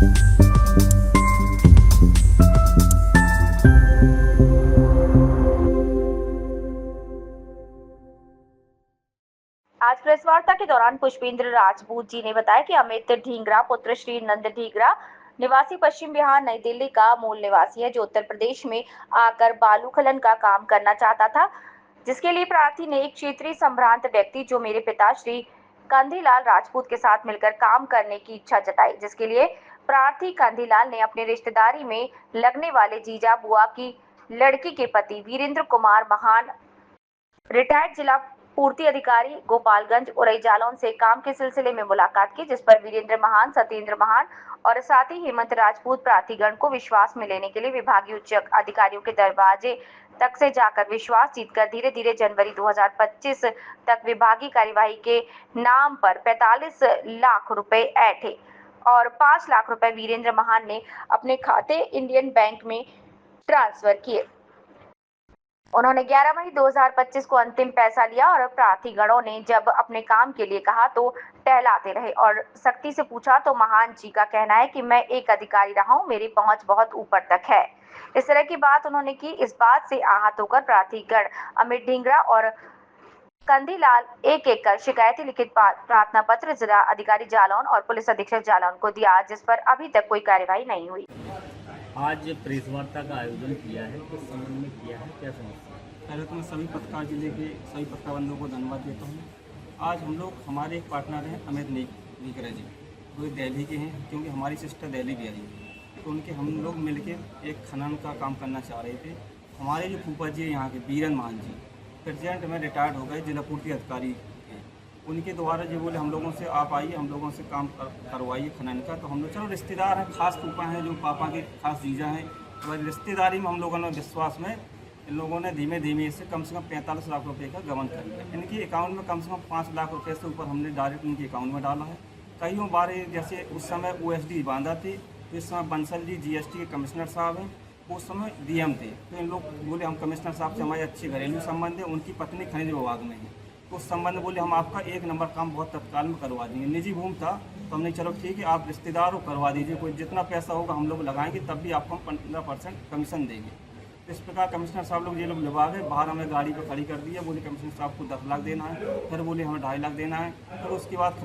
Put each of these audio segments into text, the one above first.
आज प्रेस वार्ता के दौरान पुष्पेंद्र राजपूत जी ने बताया कि अमित ढींगरा पुत्र श्री नंद ढींगरा निवासी पश्चिम बिहार नई दिल्ली का मूल निवासी है, जो उत्तर प्रदेश में आकर बालू खनन का काम करना चाहता था, जिसके लिए प्रार्थी ने एक क्षेत्रीय संभ्रांत व्यक्ति जो मेरे पिता श्री कांधीलाल राजपूत के साथ मिलकर काम करने की इच्छा जताई, जिसके लिए प्रार्थी कांधीलाल ने अपने रिश्तेदारी में लगने वाले जीजा बुआ की लड़की के पति वीरेंद्र कुमार महान रिटायर्ड जिला पूर्ति अधिकारी गोपालगंज उरई जालौन से काम के सिलसिले में मुलाकात की, जिस पर वीरेंद्र महान, सत्येंद्र महान और साथ ही हेमंत राजपूत प्रार्थीगण को विश्वास में लेने के लिए विभागीय उच्च अधिकारियों के दरवाजे तक से जाकर विश्वास जीतकर धीरे धीरे जनवरी 2025 तक विभागीय कार्यवाही के नाम पर 45 लाख रुपए ऐंठे और 5 लाख रुपए वीरेंद्र महान ने अपने खाते इंडियन बैंक में ट्रांसफर किए। उन्होंने 11 मई 2025 को अंतिम पैसा लिया और प्रार्थीगणों ने जब अपने काम के लिए कहा तो टहलाते रहे और सख्ती से पूछा तो महान जी का कहना है कि मैं एक अधिकारी रहा हूं, मेरी पहुंच बहुत ऊपर तक है। इस तरह की बात उन्होंने की। इस बात से आहत होकर प्रार्थीगण अमित ढींगरा और कांधीलाल एक एक कर शिकायती लिखित प्रार्थना पत्र जिला अधिकारी जालौन और पुलिस अधीक्षक जालौन को दिया, जिस पर अभी तक कोई कार्यवाही नहीं हुई। आज प्रेस वार्ता का आयोजन किया है, किस संबंध में किया है, क्या समस्या? पहले तो मैं सभी पत्रकार जिले के सभी पत्रकार बंधुओं को धन्यवाद देता हूँ। आज हम लोग हमारे एक पार्टनर हैं अमित ढींगरा जी, वो दिल्ली के हैं, क्योंकि हमारी सिस्टर दिल्ली भी आई है, तो उनके हम लोग मिलकर एक खनन का काम करना चाह रहे थे। हमारे जो फूफा जी यहाँ के वीरेंद्र महान जी प्रेसिडेंट में रिटायर्ड हो गए, जिला पूर्ति अधिकारी थे, उनके द्वारा जो बोले हम लोगों से आप आइए, हम लोगों से काम करवाइए खनन का। तो हम लोग चलो रिश्तेदार हैं, खास फूफा हैं जो पापा के खास जीजा हैं, तो रिश्तेदारी में हम लोगों ने विश्वास में इन लोगों ने धीमे धीमे से कम 45 लाख रुपए का गबन कर लिया। इनके अकाउंट में कम से कम 5 लाख रुपए से ऊपर हमने डायरेक्ट इनके अकाउंट में डाला है। कई बार जैसे उस समय OSD बांधा थी, तो इस समय बंसल जी GST के कमिश्नर साहब हैं, उस समय DM थे, तो इन लोग बोले हम कमिश्नर साहब से हमारे अच्छे घरेलू संबंध है, उनकी पत्नी खनिज विभाग में है, तो उस संबंध बोले हम आपका 1 नंबर काम बहुत तत्काल में करवा देंगे। निजी भूमि था, तो हमने चलो ठीक है आप रिश्तेदार हो करवा दीजिए, कोई जितना पैसा होगा हम लोग लगाएंगे, तब भी आपको हम 15% कमीशन देंगे। इस प्रकार कमिश्नर साहब लोग ये लोग विभाग है, बाहर हमें गाड़ी पर खड़ी कर दी है, बोले कमिश्नर साहब को 10 लाख देना है, फिर बोले हमें 2.5 लाख देना है, फिर उसके बाद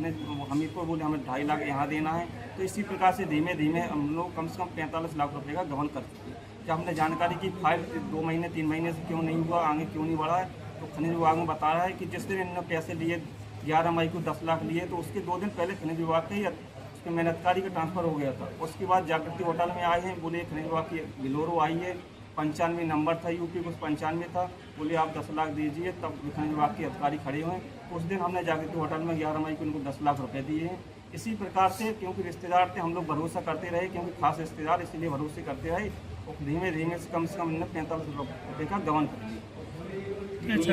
हमीर को बोले हमें 2.5 लाख यहाँ देना है। तो इसी प्रकार से धीमे धीमे हम लोग कम से कम 45 लाख रुपये का गबन कर चुके हैं। जब हमने जानकारी की फाइल 2 महीने 3 महीने से क्यों नहीं हुआ, आगे क्यों नहीं बढ़ा है, तो खनिज विभाग में बता रहा है कि जिस दिन इन्होंने पैसे लिए 11 मई को 10 लाख लिए, तो उसके 2 दिन पहले खनिज विभाग के उसके मेहनतकारी का ट्रांसफ़र हो गया था। उसके बाद जागृति होटल में आए हैं, बोले खनिज विभाग की बिलोरो आई है, 95 नंबर था यूपी, कुछ 95 था, बोले आप 10 लाख दीजिए, तब खनिज विभाग के अधिकारी खड़े हुए। उस दिन हमने जागृति होटल में 11 मई को उनको 10 लाख रुपए दिए हैं। इसी प्रकार से क्योंकि रिश्तेदार थे, हम लोग भरोसा करते रहे, क्योंकि खास रिश्तेदार इसलिए भरोसे करते रहे, और धीमे धीमे से कम 45 रुपये का गबन कर दिया।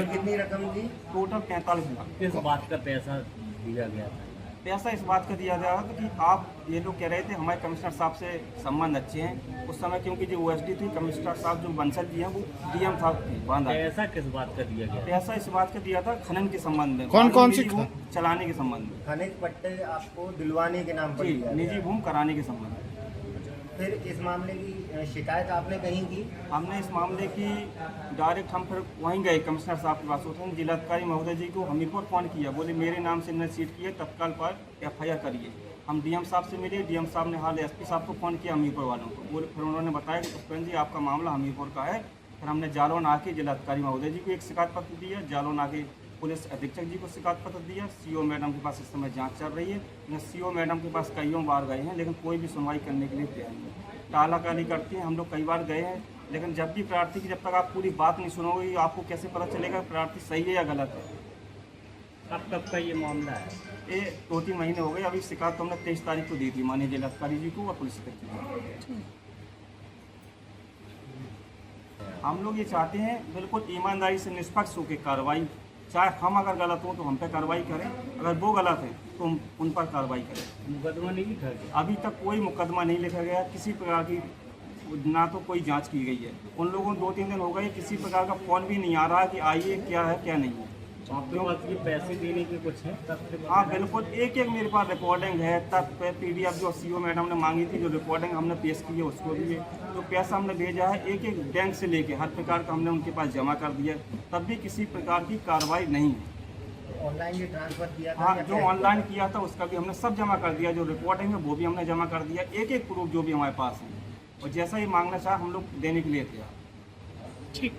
कितनी रकम दी? टोटल 45 लाख। किस बात का पैसा दिया गया था? पैसा इस बात का दिया गया था कि आप ये लोग कह रहे थे हमारे कमिश्नर साहब से संबंध अच्छे हैं, उस समय क्योंकि जो OSD थी, कमिश्नर साहब जो बंसल जी हैं वो DM था बांधा। पैसा किस बात का दिया गया? पैसा इस बात का दिया था खनन के संबंध में, कौन सी चलाने के संबंध में, खनिज पट्टे आपको दिलवाने के नाम पर दिया निजी गया। भूमि कराने के संबंध में। फिर इस मामले की शिकायत आपने कहीं की? हमने इस मामले की डायरेक्ट हम फिर वहीं गए कमिश्नर साहब के पास, उसने जिलाधिकारी महोदय जी को हमीरपुर फ़ोन किया, बोले मेरे नाम से इन्होंने सीट की है, तत्काल पर FIR करिए। हम DM साहब से मिले, DM साहब ने हाल SP साहब को फ़ोन किया हमीरपुर वालों को, बोले फिर उन्होंने बताया कि पुष्पेंद्र जी आपका मामला हमीरपुर का है। फिर हमने जालौन आके जिलाधिकारी महोदय जी को एक शिकायत पत्र दिया, जालौन आके पुलिस अधीक्षक जी को शिकायत पत्र दिया, CO मैडम के पास इस समय जाँच चल रही है। CO मैडम के पास कईयों बार गए हैं, लेकिन कोई भी सुनवाई करने के लिए तैयार नहीं, टालाकाली करती हैं। हम लोग कई बार गए हैं, लेकिन जब भी प्रार्थी की जब तक आप पूरी बात नहीं सुनोगे, आपको कैसे पता चलेगा प्रार्थी सही है या गलत है। कब का ये मामला है? ये 2-3 महीने हो गए। अभी शिकायत हमने 23 तारीख को दी थी माननीय जिलाधिकारी जी को और पुलिस अधीक्षक जी को। हम लोग ये चाहते हैं बिल्कुल ईमानदारी से निष्पक्ष होकर कार्रवाई, चाहे हम अगर गलत हो तो हम पे कार्रवाई करें, अगर वो गलत है तो उन पर कार्रवाई करें। मुकदमा नहीं लिखा गया? अभी तक कोई मुकदमा नहीं लिखा गया, किसी प्रकार की ना तो कोई जांच की गई है। उन लोगों को 2-3 दिन हो गए, किसी प्रकार का फ़ोन भी नहीं आ रहा कि आइए क्या है क्या नहीं है। आपके पास ये पैसे देने के कुछ है तथ्य? हाँ बिल्कुल, एक एक मेरे पास रिकॉर्डिंग है, तब PDF जो CO मैडम ने मांगी थी, जो रिकॉर्डिंग हमने पेश की है उसको भी है, जो पैसा हमने भेजा है एक एक बैंक से लेके हर प्रकार का हमने उनके पास जमा कर दिया, तब भी किसी प्रकार की कार्रवाई नहीं है। ऑनलाइन भी ट्रांसफर किया था? हाँ, या जो कैश? ऑनलाइन किया था उसका भी हमने सब जमा कर दिया, जो रिकॉर्डिंग है वो भी हमने जमा कर दिया, एक एक प्रूफ जो भी हमारे पास है, और जैसा ही मांगना चाहे हम लोग देने के लिए तैयार।